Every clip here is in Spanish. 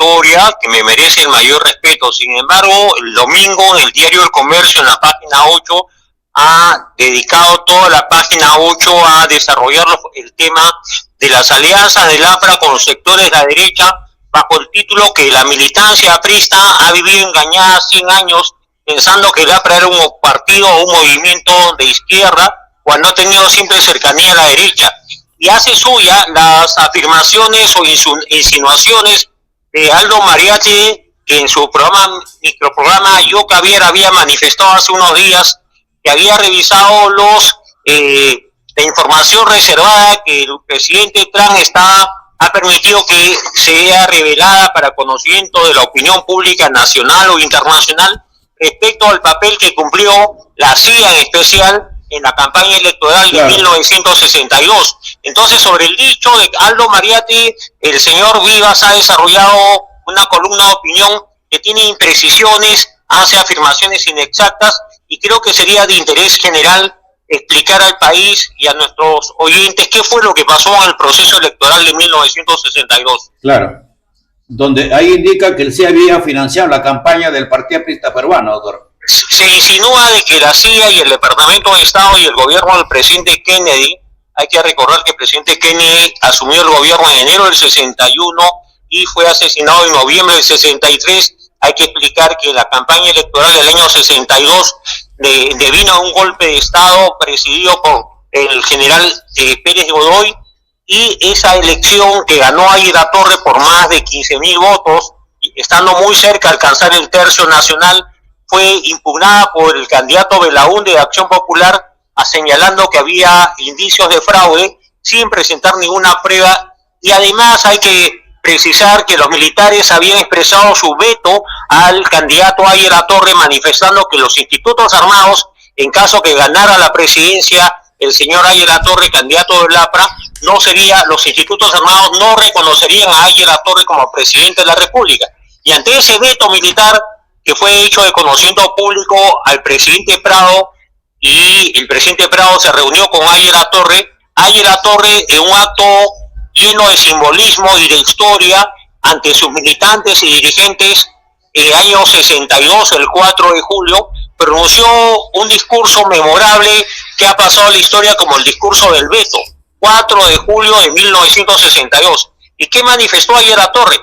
trayectoria que me merece el mayor respeto. Sin embargo, el domingo en el diario El Comercio, en la página 8, ha dedicado toda la página 8 a desarrollar el tema de las alianzas del APRA con los sectores de la derecha, bajo el título que la militancia aprista ha vivido engañada 100 años pensando que el APRA era un partido o un movimiento de izquierda, cuando ha tenido siempre cercanía a la derecha. Y hace suya las afirmaciones o insinuaciones de Aldo Mariatti, que en su microprograma Yo Cavier había manifestado hace unos días que había revisado la información reservada que el presidente Trump ha permitido que sea revelada para conocimiento de la opinión pública nacional o internacional respecto al papel que cumplió la CIA en especial en la campaña electoral de 1962. Entonces, sobre el dicho de Aldo Mariatti, el señor Vivas ha desarrollado una columna de opinión que tiene imprecisiones, hace afirmaciones inexactas, y creo que sería de interés general explicar al país y a nuestros oyentes qué fue lo que pasó en el proceso electoral de 1962. Claro, donde ahí indica que el CIA había financiado la campaña del Partido Aprista Peruano, doctor. Se insinúa de que la CIA y el Departamento de Estado y el gobierno del presidente Kennedy, hay que recordar que el presidente Kennedy asumió el gobierno en enero del 61 y fue asesinado en noviembre del 63. Hay que explicar que la campaña electoral del año 62 devino a un golpe de Estado presidido por el general Pérez Godoy, y esa elección que ganó Aguirre Torre por más de 15.000 votos, estando muy cerca de alcanzar el tercio nacional, fue impugnada por el candidato Belaúnde de Acción Popular, señalando que había indicios de fraude sin presentar ninguna prueba. Y además hay que precisar que los militares habían expresado su veto al candidato Aguirre Torre, manifestando que los institutos armados, en caso que ganara la presidencia el señor Aguirre Torre, candidato del APRA, los institutos armados no reconocerían a Aguirre Torre como presidente de la República. Y ante ese veto militar, que fue hecho de conocimiento público al presidente Prado, y el presidente Prado se reunió con Aguirre Torre en un acto lleno de simbolismo y de historia ante sus militantes y dirigentes, en el año 62, el 4 de julio, pronunció un discurso memorable que ha pasado a la historia como el discurso del veto, 4 de julio de 1962. ¿Y qué manifestó Aguirre Torre?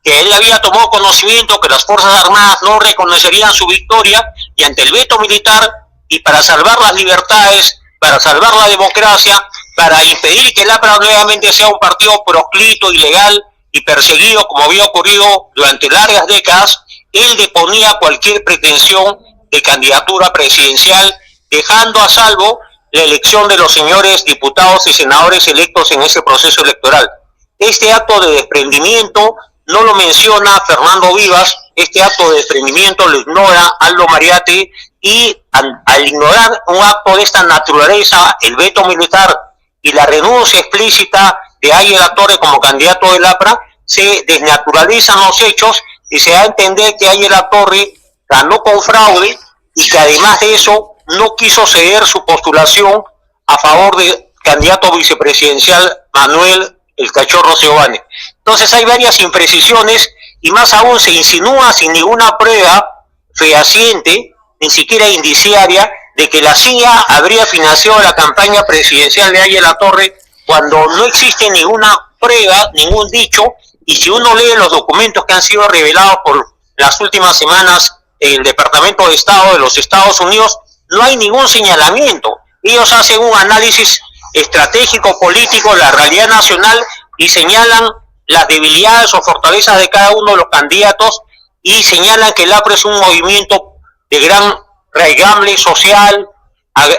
Que él había tomado conocimiento que las Fuerzas Armadas no reconocerían su victoria, y ante el veto militar, y para salvar las libertades, para salvar la democracia, para impedir que el APRA nuevamente sea un partido proscrito, ilegal y perseguido como había ocurrido durante largas décadas, él deponía cualquier pretensión de candidatura presidencial, dejando a salvo la elección de los señores diputados y senadores electos en ese proceso electoral. Este acto de desprendimiento no lo menciona Fernando Vivas, este acto de desprendimiento lo ignora Aldo Mariatti, y al ignorar un acto de esta naturaleza, el veto militar y la renuncia explícita de Aguirre Torre como candidato del APRA, se desnaturalizan los hechos y se da a entender que Aguirre Torre ganó con fraude, y que además de eso no quiso ceder su postulación a favor del candidato vicepresidencial Manuel el Cachorro Seoane. Entonces hay varias imprecisiones, y más aún se insinúa sin ninguna prueba fehaciente, ni siquiera indiciaria, de que la CIA habría financiado la campaña presidencial de Aguirre Torre, cuando no existe ninguna prueba, ningún dicho. Y si uno lee los documentos que han sido revelados por las últimas semanas el Departamento de Estado de los Estados Unidos, no hay ningún señalamiento. Ellos hacen un análisis estratégico político de la realidad nacional y señalan las debilidades o fortalezas de cada uno de los candidatos, y señalan que el APRA es un movimiento de gran raigambre social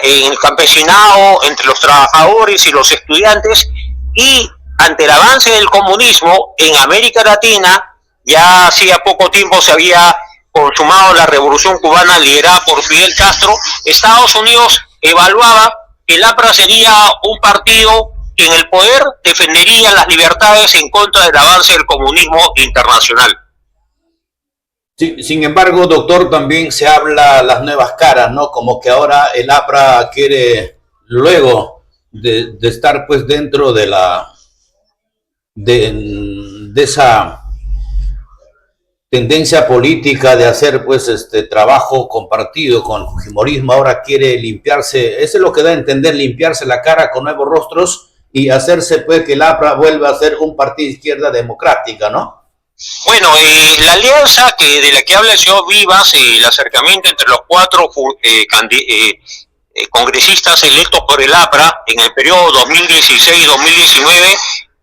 en el campesinado, entre los trabajadores y los estudiantes. Y ante el avance del comunismo en América Latina, ya hacía poco tiempo se había consumado la revolución cubana liderada por Fidel Castro, Estados Unidos evaluaba que el APRA sería un partido que en el poder defendería las libertades en contra del avance del comunismo internacional. Sí, sin embargo, doctor, también se habla las nuevas caras, ¿no? Como que ahora el APRA quiere, luego de estar pues dentro de esa tendencia política de hacer pues trabajo compartido con el fujimorismo, ahora quiere limpiarse, eso es lo que da a entender, limpiarse la cara con nuevos rostros y hacerse pues que el APRA vuelva a ser un partido de izquierda democrática, ¿no? Bueno, la alianza de la que habla el señor Vivas, el acercamiento entre los cuatro congresistas electos por el APRA en el periodo 2016-2019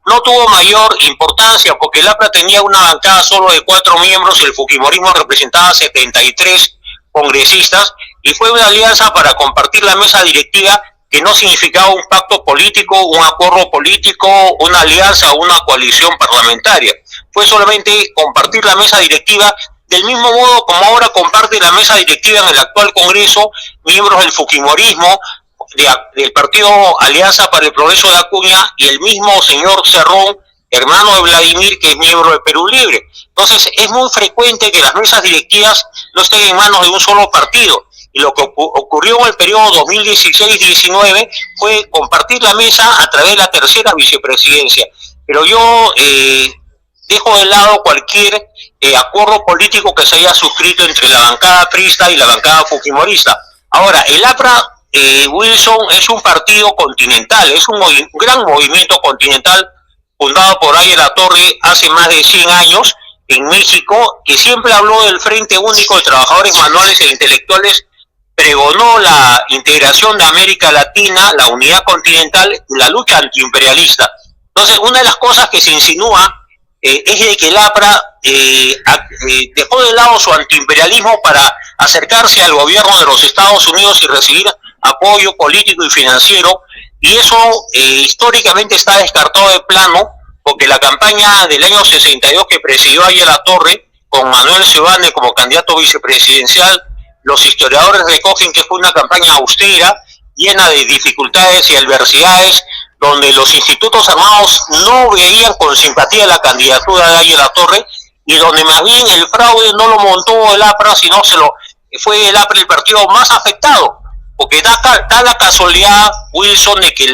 no tuvo mayor importancia porque el APRA tenía una bancada solo de 4 miembros, el fujimorismo representaba 73 congresistas y fue una alianza para compartir la mesa directiva que no significaba un pacto político, un acuerdo político, una alianza o una coalición parlamentaria. Fue solamente compartir la mesa directiva del mismo modo como ahora comparte la mesa directiva en el actual Congreso miembros del fujimorismo, del partido Alianza para el Progreso de Acuña y el mismo señor Cerrón, hermano de Vladimir, que es miembro de Perú Libre. Entonces es muy frecuente que las mesas directivas no estén en manos de un solo partido. Y lo que ocurrió en el periodo 2016-19 fue compartir la mesa a través de la tercera vicepresidencia. Pero yo dejo de lado cualquier acuerdo político que se haya suscrito entre la bancada prista y la bancada fujimorista. Ahora, el APRA, Wilson, es un partido continental, es un gran movimiento continental fundado por Aya La Torre hace más de 100 años en México, que siempre habló del Frente Único de Trabajadores Manuales e Intelectuales, pregonó la integración de América Latina, la unidad continental y la lucha antiimperialista. Entonces, una de las cosas que se insinúa es de que el APRA dejó de lado su antiimperialismo para acercarse al gobierno de los Estados Unidos y recibir apoyo político y financiero, y eso históricamente está descartado de plano, porque la campaña del año 62 que presidió Aya La Torre, con Manuel Sebane como candidato vicepresidencial, los historiadores recogen que fue una campaña austera, llena de dificultades y adversidades, donde los institutos armados no veían con simpatía la candidatura de Aya La Torre, y donde más bien el fraude no lo montó el APRA, sino fue el APRA el partido más afectado, porque da la casualidad, Wilson, de que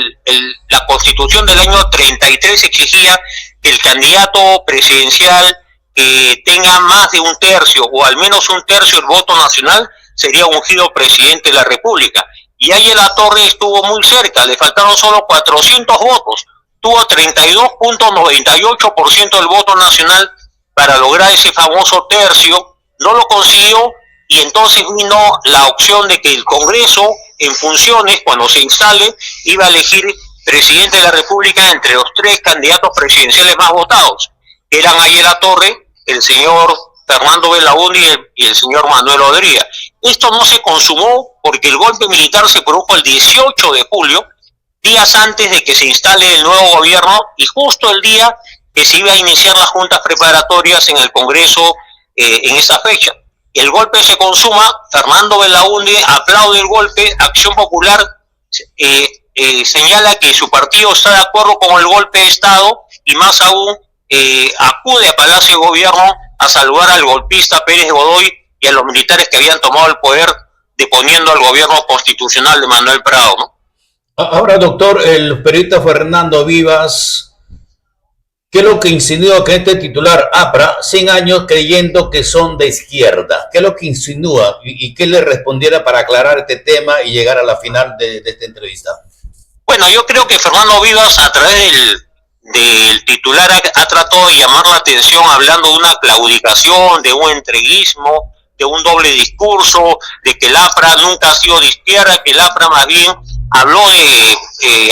la Constitución del año 33 exigía que el candidato presidencial que tenga más de un tercio, o al menos un tercio del voto nacional, sería ungido presidente de la República. Y Aya La Torre estuvo muy cerca, le faltaron solo 400 votos, tuvo 32.98% del voto nacional para lograr ese famoso tercio, no lo consiguió, y entonces vino la opción de que el Congreso, en funciones, cuando se instale, iba a elegir presidente de la República entre los 3 candidatos presidenciales más votados, que eran Aya La Torre, el señor Fernando Belaúnde y el señor Manuel Odría. Esto no se consumó porque el golpe militar se produjo el 18 de julio, días antes de que se instale el nuevo gobierno y justo el día que se iba a iniciar las juntas preparatorias en el Congreso en esa fecha. El golpe se consuma, Fernando Belaúnde aplaude el golpe, Acción Popular señala que su partido está de acuerdo con el golpe de Estado y más aún acude a Palacio de Gobierno a saludar al golpista Pérez Godoy y a los militares que habían tomado el poder deponiendo al gobierno constitucional de Manuel Prado, ¿no? Ahora, doctor, el periodista Fernando Vivas, ¿qué es lo que insinúa que este titular APRA, 100 años creyendo que son de izquierda? ¿Qué es lo que insinúa? ¿Y qué le respondiera para aclarar este tema y llegar a la final de esta entrevista? Bueno, yo creo que Fernando Vivas, a través del titular, ha tratado de llamar la atención hablando de una claudicación, de un entreguismo, de un doble discurso, de que el APRA nunca ha sido de izquierda, que el APRA más bien habló de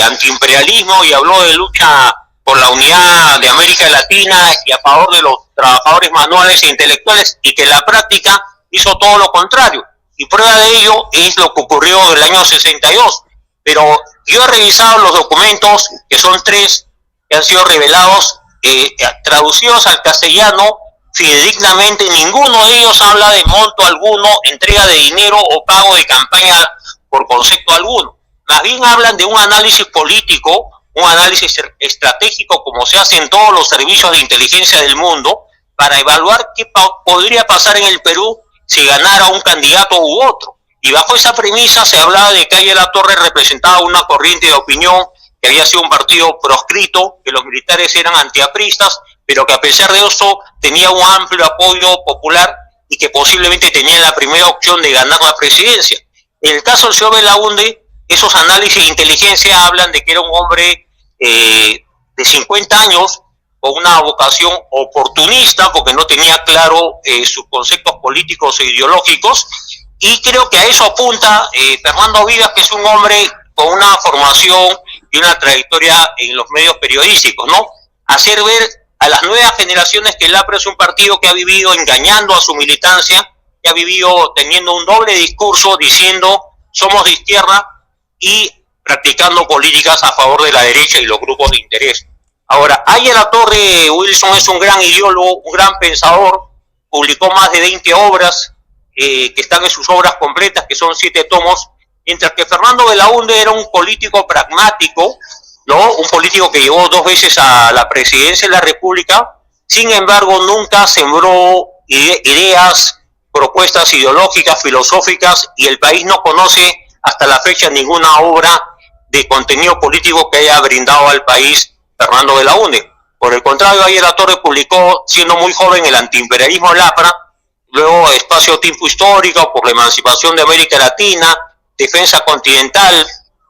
antiimperialismo y habló de lucha por la unidad de América Latina y a favor de los trabajadores manuales e intelectuales, y que en la práctica hizo todo lo contrario. Y prueba de ello es lo que ocurrió en el año 62. Pero yo he revisado los documentos, que son 3, que han sido revelados, traducidos al castellano fidedignamente. Ninguno de ellos habla de monto alguno, entrega de dinero o pago de campaña por concepto alguno. Más bien hablan de un análisis político, un análisis estratégico, como se hace en todos los servicios de inteligencia del mundo, para evaluar qué podría pasar en el Perú si ganara un candidato u otro. Y bajo esa premisa se hablaba de que Aya La Torre representaba una corriente de opinión, que había sido un partido proscrito, que los militares eran antiapristas, pero que a pesar de eso tenía un amplio apoyo popular y que posiblemente tenía la primera opción de ganar la presidencia. En el caso del señor Belaúnde, esos análisis de inteligencia hablan de que era un hombre de 50 años con una vocación oportunista, porque no tenía claro sus conceptos políticos e ideológicos, y creo que a eso apunta Fernando Vivas, que es un hombre con una formación y una trayectoria en los medios periodísticos, ¿no? Hacer ver a las nuevas generaciones que el APRA es un partido que ha vivido engañando a su militancia, que ha vivido teniendo un doble discurso diciendo somos de izquierda y practicando políticas a favor de la derecha y los grupos de interés. Ahora, Aya Latorre Wilson es un gran ideólogo, un gran pensador, publicó más de 20 obras que están en sus obras completas, que son 7 tomos, mientras que Fernando Belaúnde era un político pragmático, ¿no? Un político que llegó 2 veces a la presidencia de la República, sin embargo nunca sembró ideas, propuestas ideológicas, filosóficas, y el país no conoce hasta la fecha ninguna obra de contenido político que haya brindado al país Fernando Belaúnde. Por el contrario, Aya Latorre publicó, siendo muy joven, El antiimperialismo del APRA, luego Espacio Tiempo Histórico por la emancipación de América Latina, Defensa Continental,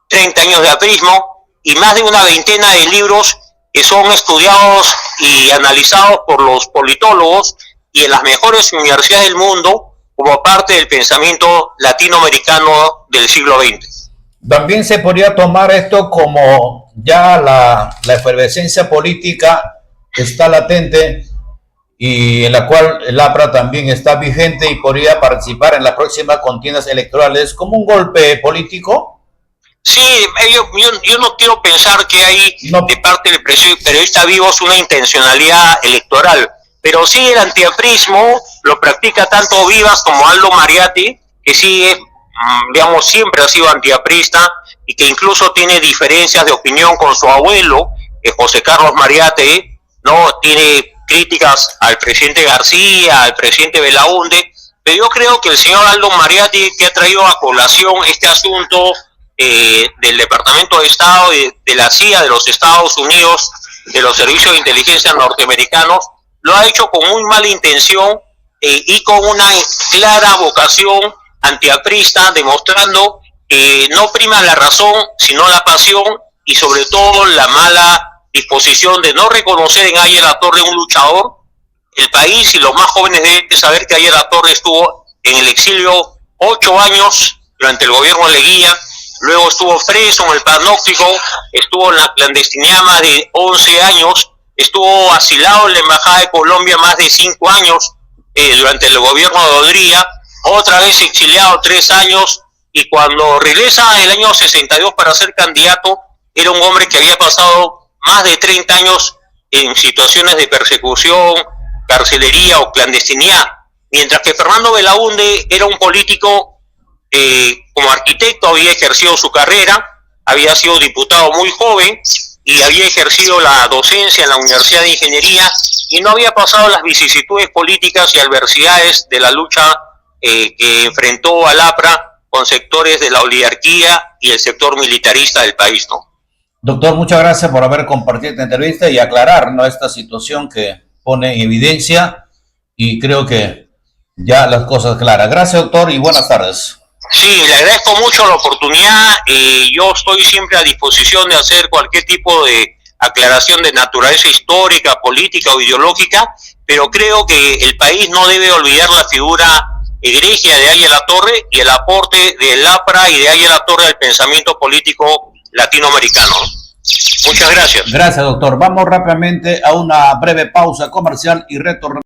30 años de aprismo, y más de una veintena de libros que son estudiados y analizados por los politólogos y en las mejores universidades del mundo como parte del pensamiento latinoamericano del siglo XX. También se podría tomar esto como ya la efervescencia política está latente y en la cual el APRA también está vigente y podría participar en las próximas contiendas electorales como un golpe político. Sí, yo no quiero pensar que hay de parte del periodista Vivos una intencionalidad electoral, pero sí el antiaprismo lo practica tanto Vivas como Aldo Mariatti, que sí es, digamos, siempre ha sido antiaprista y que incluso tiene diferencias de opinión con su abuelo, José Carlos Mariatti, ¿no? Tiene críticas al presidente García, al presidente Belaúnde, pero yo creo que el señor Aldo Mariatti, que ha traído a colación este asunto del Departamento de Estado, de la CIA de los Estados Unidos, de los servicios de inteligencia norteamericanos, lo ha hecho con muy mala intención y con una clara vocación antiaprista, demostrando que no prima la razón, sino la pasión, y sobre todo la mala disposición de no reconocer en Aya Latorre un luchador. El país y los más jóvenes deben saber que Aya Latorre estuvo en el exilio 8 años durante el gobierno de Leguía, luego estuvo preso en el Panóptico, estuvo en la clandestinidad más de 11 años, estuvo asilado en la Embajada de Colombia más de 5 años durante el gobierno de Odría, otra vez exiliado 3 años, y cuando regresa en el año 62 para ser candidato, era un hombre que había pasado más de 30 años en situaciones de persecución, carcelería o clandestinidad, mientras que Fernando Belaúnde era un político como arquitecto, había ejercido su carrera, había sido diputado muy joven y había ejercido la docencia en la Universidad de Ingeniería y no había pasado las vicisitudes políticas y adversidades de la lucha que enfrentó al APRA con sectores de la oligarquía y el sector militarista del país, ¿no? Doctor, muchas gracias por haber compartido esta entrevista y aclarar, ¿no?, esta situación que pone en evidencia, y creo que ya las cosas claras. Gracias, doctor, y buenas tardes. Sí, le agradezco mucho la oportunidad. Yo estoy siempre a disposición de hacer cualquier tipo de aclaración de naturaleza histórica, política o ideológica, pero creo que el país no debe olvidar la figura egregia de Aya Latorre y el aporte del APRA y de Aya Latorre al pensamiento político latinoamericano. Muchas gracias. Gracias, doctor. Vamos rápidamente a una breve pausa comercial y retornamos.